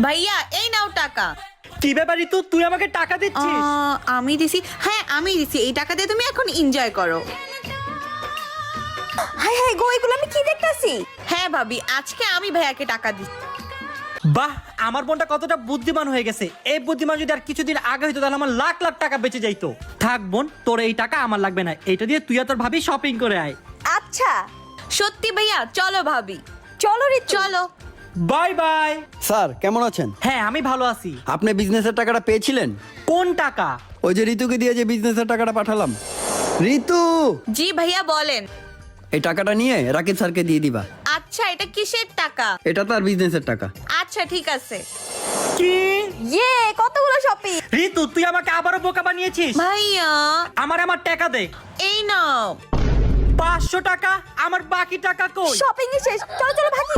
ভাইয়া এই নাও টাকা। কি ব্যাপার ঋতু, তুই আমাকে টাকা দিচ্ছিস? আমি দিছি, হ্যাঁ আমি দিছি। এই টাকা দিয়ে তুমি এখন এনজয় করো। হাই হাই গো, এগুলো আমি কি দেখতাছি? হ্যাঁ ভাবি, আজকে আমি ভাইয়াকে টাকা দিচ্ছি। বাহ, আমার বোনটা কতটা বুদ্ধিমান হয়ে গেছে। এই বুদ্ধিমান যদি আর কিছুদিন আগে হইতো তাহলে আমার লাখ লাখ টাকা বেঁচে যাইতো। থাক বোন, তোর এই টাকা আমার লাগবে না, এইটা দিয়ে তুই আর তোর ভাবি শপিং করে আয়। আচ্ছা সত্যি ভাইয়া, চলো ভাবি, চলো রে, চলো। Bye bye. স্যার কেমন আছেন? হ্যাঁ আমি ভালো আছি। আপনি বিজনেসের টাকাটা পেয়েছিলেন? কোন টাকা? ওই যে ঋতুকে দিয়ে যে বিজনেসের টাকাটা পাঠালাম। ঋতু, জি ভাইয়া বলেন। এই টাকাটা নিয়ে রাকিব স্যারকে দিয়ে দিবা। আচ্ছা, এটা কিসের টাকা? এটা তার বিজনেসের টাকা। আচ্ছা ঠিক আছে। কি? ইয়ে কতগুলো শপিং। ঋতু, তুই আমাকে আবারও বোকা বানিয়েছিস। ভাইয়া আমার টাকা দে। এই নাও। 500 টাকা? আমার বাকি টাকা কই? শপিং শেষ, চলো চলো ভাগি।